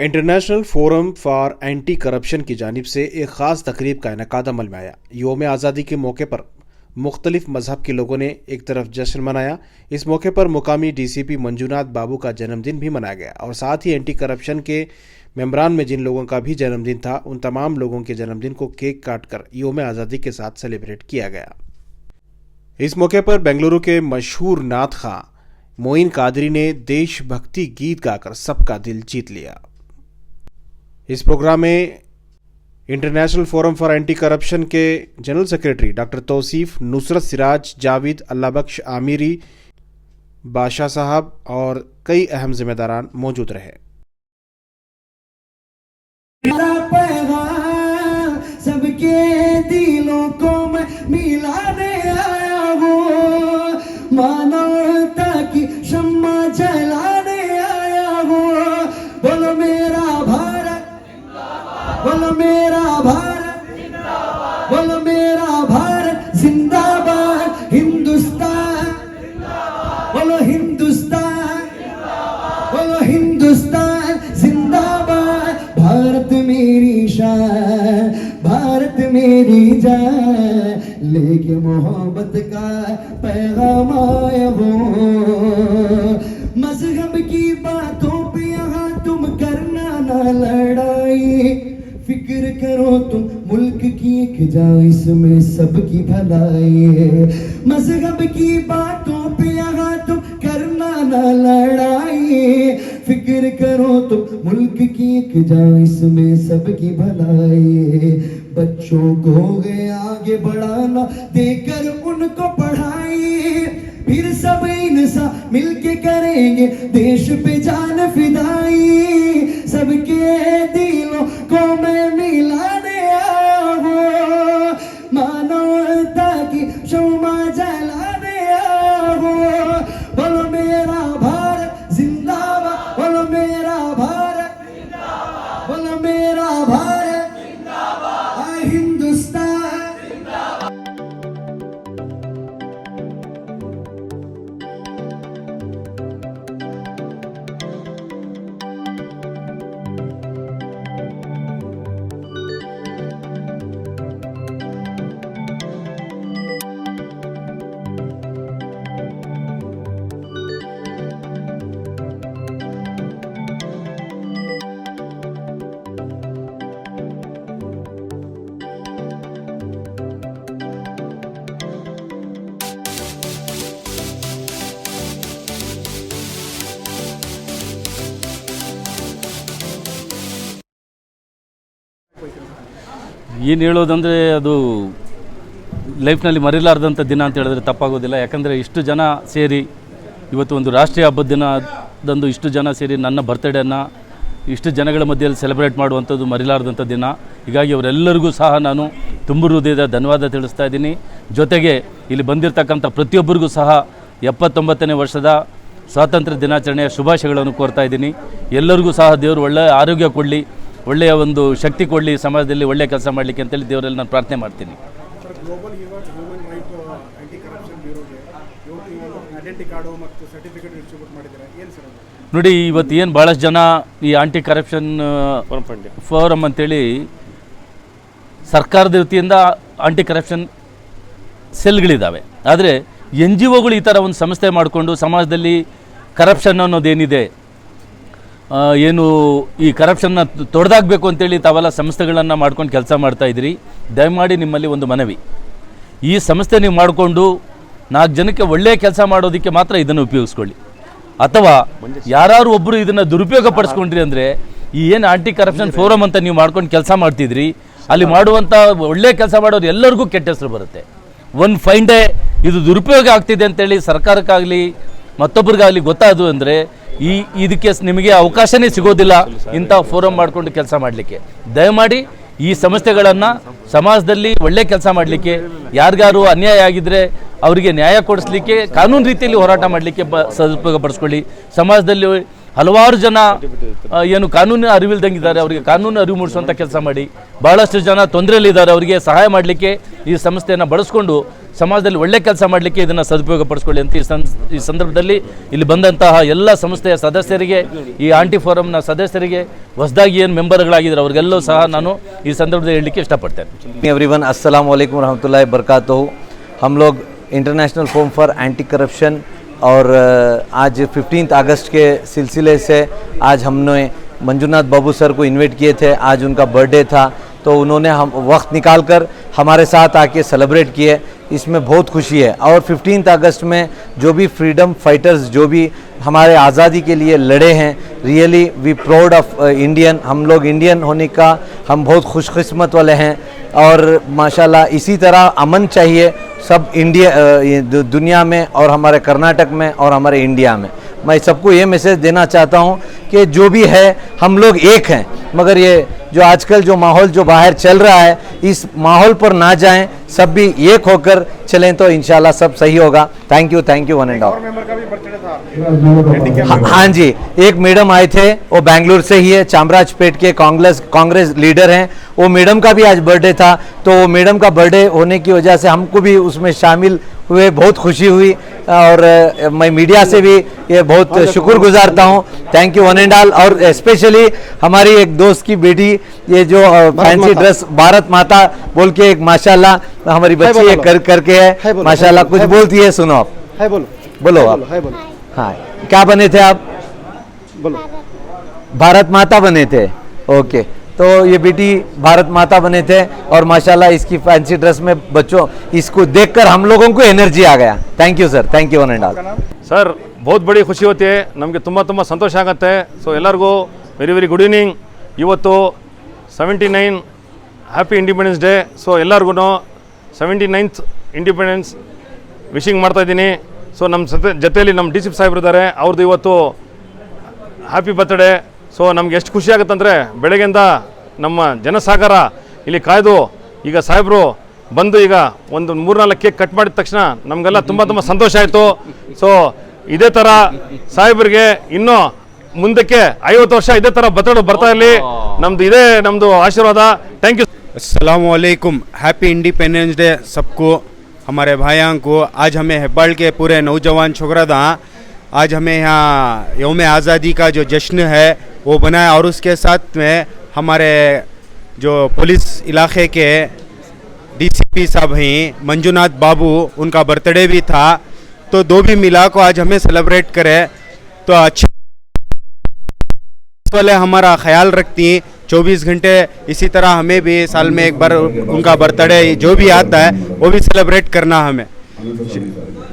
International forum for anti corruption की जानिब से एक ख़ास तकरीब का इनेकाद अमल में आया। योम आज़ादी के मौके पर मुख्तलिफ मजहब के लोगों ने एक तरफ जश्न मनाया। इस मौके पर मुकामी DCP मंजूनाथ बाबू का जन्मदिन भी मनाया गया और साथ ही एंटी करप्शन के मेंबरान में जिन लोगों का भी जन्मदिन था उन तमाम लोगों के जन्मदिन को केक काट कर योम आज़ादी के साथ सेलिब्रेट किया गया। इस मौके पर बेंगलुरु के मशहूर नाथ खां मोइन कादरी ने देशभक्ति गीत गाकर सबका दिल जीत लिया। इस प्रोग्राम में international forum for anti corruption के general secretary doctor Tauseef, Nusrat Siraj, Javed, Allah Bakhsh Amiri, Badshah Sahab और कई अहम जिम्मेदारान मौजूद रहे। सबके दिलों को मैं मिलाने आया हूँ, मानवता की शम्मा जलाने आया हूँ। बोलो मेरा भारत, बोलो मेरा भारत, बोलो मेरा भारत जिंदाबाद। हिंदुस्तान, बोलो हिंदुस्तान, बोलो हिंदुस्तान जिंदाबाद। भारत मेरी शान, भारत मेरी जान, लेके मोहब्बत का पैगाम आया हो। मजहब की बातों पे यहाँ तुम करना ना लड़ाई, फिक्र करो तुम मुल्क की एक जान, इसमें सबकी भलाई है। मजहब की बातों पे यहाँ तुम करना ना लड़ाई, फिक्र करो तुम मुल्क की एक जान, इसमें सबकी भलाई है। बच्चों को गए आगे बढ़ाना, देकर उनको पढ़ाई, फिर सब इंसान मिलके करेंगे देश पे जान फिदाई। सबके दिलों को मैं मिलाने आया हूँ, मानवता की शम्मा जलाने आया हूँ। बोलो मेरा भारत जिंदाबाद, बोलो मेरा भारत, बोलो मेरा भारत जिंदाबाद। हिंदुस्तान ಏನು ಹೇಳೋದಂದರೆ ಅದು ಲೈಫ್ನಲ್ಲಿ ಮರೆಯಲಾರ್ದಂಥ ದಿನ ಅಂತ ಹೇಳಿದ್ರೆ ತಪ್ಪಾಗೋದಿಲ್ಲ. ಯಾಕಂದರೆ ಇಷ್ಟು ಜನ ಸೇರಿ ಇವತ್ತು ಒಂದು ರಾಷ್ಟ್ರೀಯ ಹಬ್ಬದ ದಿನದಂದು ಇಷ್ಟು ಜನ ಸೇರಿ ನನ್ನ ಬರ್ತ್ಡೇನ ಇಷ್ಟು ಜನಗಳ ಮಧ್ಯೆಯಲ್ಲಿ ಸೆಲೆಬ್ರೇಟ್ ಮಾಡುವಂಥದ್ದು ಮರೆಯಲಾರ್ದಂಥ ದಿನ. ಹೀಗಾಗಿ ಅವರೆಲ್ಲರಿಗೂ ಸಹ ನಾನು ತುಂಬ ಹೃದಯದ ಧನ್ಯವಾದ ತಿಳಿಸ್ತಾ ಇದ್ದೀನಿ. ಜೊತೆಗೆ ಇಲ್ಲಿ ಬಂದಿರತಕ್ಕಂಥ ಪ್ರತಿಯೊಬ್ಬರಿಗೂ ಸಹ 79ನೇ ವರ್ಷದ ಸ್ವಾತಂತ್ರ್ಯ ದಿನಾಚರಣೆಯ ಶುಭಾಶಯಗಳನ್ನು ಕೋರ್ತಾ ಇದ್ದೀನಿ. ಎಲ್ಲರಿಗೂ ಸಹ ದೇವರು ಒಳ್ಳೆಯ ಆರೋಗ್ಯ ಕೊಡಲಿ, ಒಳ್ಳೆಯ ಒಂದು ಶಕ್ತಿ ಕೊಡಲಿ, ಸಮಾಜದಲ್ಲಿ ಒಳ್ಳೆಯ ಕೆಲಸ ಮಾಡಲಿಕ್ಕೆ ಅಂತೇಳಿ ದೇವರಲ್ಲಿ ನಾನು ಪ್ರಾರ್ಥನೆ ಮಾಡ್ತೀನಿ. ನೋಡಿ, ಇವತ್ತು ಏನು ಭಾಳಷ್ಟು ಜನ ಈ ಆಂಟಿ ಕರಪ್ಷನ್ ಫೋರಮ್ ಅಂತೇಳಿ ಸರ್ಕಾರದ ವತಿಯಿಂದ ಆಂಟಿ ಕರಪ್ಷನ್ ಸೆಲ್ಗಳಿದ್ದಾವೆ. ಆದರೆ NGOಗಳು ಈ ಥರ ಒಂದು ಸಂಸ್ಥೆ ಮಾಡಿಕೊಂಡು ಸಮಾಜದಲ್ಲಿ ಕರಪ್ಷನ್ ಅನ್ನೋದೇನಿದೆ, ಏನು ಈ ಕರಪ್ಷನ್ನ ತೊಡೆದಾಗಬೇಕು ಅಂತೇಳಿ ತಾವೆಲ್ಲ ಸಂಸ್ಥೆಗಳನ್ನು ಮಾಡ್ಕೊಂಡು ಕೆಲಸ ಮಾಡ್ತಾಯಿದ್ದೀರಿ. ದಯಮಾಡಿ ನಿಮ್ಮಲ್ಲಿ ಒಂದು ಮನವಿ, ಈ ಸಂಸ್ಥೆ ನೀವು ಮಾಡಿಕೊಂಡು 4 ಜನಕ್ಕೆ ಒಳ್ಳೆಯ ಕೆಲಸ ಮಾಡೋದಕ್ಕೆ ಮಾತ್ರ ಇದನ್ನು ಉಪಯೋಗಿಸ್ಕೊಳ್ಳಿ. ಅಥವಾ ಯಾರು ಒಬ್ಬರು ಇದನ್ನು ದುರುಪಯೋಗ ಪಡಿಸ್ಕೊಂಡ್ರಿ ಅಂದರೆ ಈ ಏನು ಆಂಟಿ ಕರಪ್ಷನ್ ಫೋರಮ್ ಅಂತ ನೀವು ಮಾಡ್ಕೊಂಡು ಕೆಲಸ ಮಾಡ್ತಿದ್ರಿ, ಅಲ್ಲಿ ಮಾಡುವಂಥ ಒಳ್ಳೆಯ ಕೆಲಸ ಮಾಡೋರು ಎಲ್ಲರಿಗೂ ಕೆಟ್ಟ ಹೆಸರು ಬರುತ್ತೆ. ಒಂದು ಫೈನ್ ಡೇ ಇದು ದುರುಪಯೋಗ ಆಗ್ತಿದೆ ಅಂತೇಳಿ ಸರ್ಕಾರಕ್ಕಾಗಲಿ ಮತ್ತೊಬ್ಬರಿಗಾಗಲಿ ಗೊತ್ತಾದು ಅಂದರೆ ಇದಕ್ಕೆ ನಿಮಗೆ ಅವಕಾಶನೇ ಸಿಗೋದಿಲ್ಲ ಇಂಥ ಫೋರಮ್ ಮಾಡಿಕೊಂಡು ಕೆಲಸ ಮಾಡಲಿಕ್ಕೆ. ದಯಮಾಡಿ ಈ ಸಂಸ್ಥೆಗಳನ್ನು ಸಮಾಜದಲ್ಲಿ ಒಳ್ಳೆ ಕೆಲಸ ಮಾಡಲಿಕ್ಕೆ, ಯಾರಿಗಾರು ಅನ್ಯಾಯ ಆಗಿದ್ದರೆ ಅವರಿಗೆ ನ್ಯಾಯ ಕೊಡಿಸ್ಲಿಕ್ಕೆ ಕಾನೂನು ರೀತಿಯಲ್ಲಿ ಹೋರಾಟ ಮಾಡಲಿಕ್ಕೆ ಸದುಪಯೋಗಪಡಿಸ್ಕೊಳ್ಳಿ. ಸಮಾಜದಲ್ಲಿ ಹಲವಾರು ಜನ ಏನು ಕಾನೂನು ಅರಿವಿಲ್ದಂಗಿದ್ದಾರೆ, ಅವರಿಗೆ ಕಾನೂನು ಅರಿವು ಮೂಡಿಸುವಂಥ ಕೆಲಸ ಮಾಡಿ. ಭಾಳಷ್ಟು ಜನ ತೊಂದರೆಯಲ್ಲಿದ್ದಾರೆ, ಅವರಿಗೆ ಸಹಾಯ ಮಾಡಲಿಕ್ಕೆ ಈ ಸಂಸ್ಥೆಯನ್ನು ಬಳಸ್ಕೊಂಡು ಸಮಾಜದಲ್ಲಿ ಒಳ್ಳೆ ಕೆಲಸ ಮಾಡಲಿಕ್ಕೆ ಇದನ್ನು ಸದುಪಯೋಗ ಪಡಿಸ್ಕೊಳ್ಳಿ ಅಂತ ಈ ಸಂದರ್ಭದಲ್ಲಿ ಇಲ್ಲಿ ಬಂದಂತಹ ಎಲ್ಲ ಸಂಸ್ಥೆಯ ಸದಸ್ಯರಿಗೆ, ಈ ಆಂಟಿ ಫೋರಮ್ನ ಸದಸ್ಯರಿಗೆ, ಹೊಸದಾಗಿ ಏನು ಮೆಂಬರ್ಗಳಾಗಿದ್ದಾರೆ ಅವ್ರಿಗೆಲ್ಲೂ ಸಹ ನಾನು ಈ ಸಂದರ್ಭದಲ್ಲಿ ಹೇಳಲಿಕ್ಕೆ ಇಷ್ಟಪಡ್ತೇನೆ. एवरीवन, अस्सलाम वालेकुम रहमतुल्लाहि बरकातहू। हम लोग international forum for anti corruption और आज 15 अगस्त के सिलसिले से आज हमने मंजूनाथ बाबू सर को इनवाइट किए थे। आज उनका बर्थडे था तो उन्होंने हम वक्त निकाल कर हमारे साथ आके सेलिब्रेट किए, इसमें बहुत खुशी है। और 15 अगस्त में जो भी फ्रीडम फाइटर्स जो भी हमारे आज़ादी के लिए लड़े हैं, really we proud of Indian. हम लोग इंडियन होने का हम बहुत खुशकिस्मत वाले हैं और माशाल्लाह इसी तरह अमन चाहिए सब इंडिया दुनिया में और हमारे कर्नाटक में और हमारे इंडिया में। मैं सबको ये मैसेज देना चाहता हूँ कि जो भी है हम लोग एक हैं, मगर ये जो आजकल जो माहौल जो बाहर चल रहा है इस माहौल पर ना जाएं, सब भी एक होकर चलें तो इंशाल्लाह सब सही होगा। Thank you one and all. हाँ जी, एक मैडम आए थे, वो बेंगलुरु से ही है, चामराजपेट के कांग्रेस लीडर हैं। वो मैडम का भी आज बर्थडे था, तो वो मैडम का बर्थडे होने की वजह से हमको भी उसमें शामिल हुए, बहुत खुशी हुई और मैं मीडिया से भी ये बहुत शुक्र गुजारता हूँ। Thank you one and all. और स्पेशली हमारी एक दोस्त की बेटी, ये जो फैंसी ड्रेस भारत माता बोल के एक माशाल्लाह हमारी बच्ची ये करके है माशाल्लाह, कुछ बोलती है, सुनो आप। बोलो आप। हाँ, क्या बने थे आप? भारत माता बने थे। ओके, तो ये बेटी भारत माता बने थे और माशाल्लाह इसकी फैंसी ड्रेस में बच्चों इसको देखकर हम लोगों को एनर्जी आ गया। Thank you sir, thank you one and all. Sir ಬಹುತ್ ಬಡಿ ಖುಷಿ ಹೋತೆ, ನಮಗೆ ತುಂಬ ಸಂತೋಷ ಆಗುತ್ತೆ. ಸೊ ಎಲ್ಲರಿಗೂ ವೆರಿ ಗುಡ್ ಈವ್ನಿಂಗ್. ಇವತ್ತು 79 ಹ್ಯಾಪಿ ಇಂಡಿಪೆಂಡೆನ್ಸ್ ಡೇ. ಸೊ ಎಲ್ಲರಿಗೂ 79th ಇಂಡಿಪೆಂಡೆನ್ಸ್ ವಿಶಿಂಗ್ ಮಾಡ್ತಾಯಿದ್ದೀನಿ. ಸೊ ನಮ್ಮ ಜೊತೆಯಲ್ಲಿ ನಮ್ಮ ಡಿ ಸಿ ಸಾಹೇಬ್ರು ಇದ್ದಾರೆ, ಅವ್ರದ್ದು ಇವತ್ತು ಹ್ಯಾಪಿ ಬರ್ತ್ಡೇ. ಸೊ ನಮ್ಗೆ ಎಷ್ಟು ಖುಷಿ ಆಗುತ್ತೆ ಅಂದರೆ ಬೆಳಗ್ಗೆಯಿಂದ ನಮ್ಮ ಜನಸಾಗರ ಇಲ್ಲಿ ಕಾಯ್ದು ಈಗ ಸಾಹೇಬರು ಬಂದು ಈಗ ಒಂದು 3-4 ಕೇಕ್ ಕಟ್ ಮಾಡಿದ ತಕ್ಷಣ ನಮಗೆಲ್ಲ ತುಂಬ ಸಂತೋಷ ಆಯಿತು. ಸೊ ಇದೇ ಥರ ಸಾಹೇಬರಿಗೆ ಇನ್ನೂ ಮುಂದಕ್ಕೆ 50 ವರ್ಷ ಇದೇ ಥರ ಬರ್ತಾ ಇರಲಿ, ನಮ್ಮದು ಆಶೀರ್ವಾದ. Thank you. अस्सलाम वालेकुम, हैप्पी इंडिपेंडेंस डे सबको, हमारे भाइयों को। आज हमें हेब्बाल के पूरे नौजवान छोकरा था, आज हमें यहाँ यौम आज़ादी का जो जश्न है वो बनाया और उसके साथ में हमारे जो पुलिस इलाके के डीसीपी साहब हैं मंजूनाथ बाबू, उनका बर्थडे भी था, तो दो भी मिला को आज हमें सेलिब्रेट करे तो अच्छा वाले हमारा ख्याल रखती 24 घंटे। इसी तरह हमें भी साल में एक बार उनका बर्थडे जो भी आता है वो भी सेलिब्रेट करना हमें।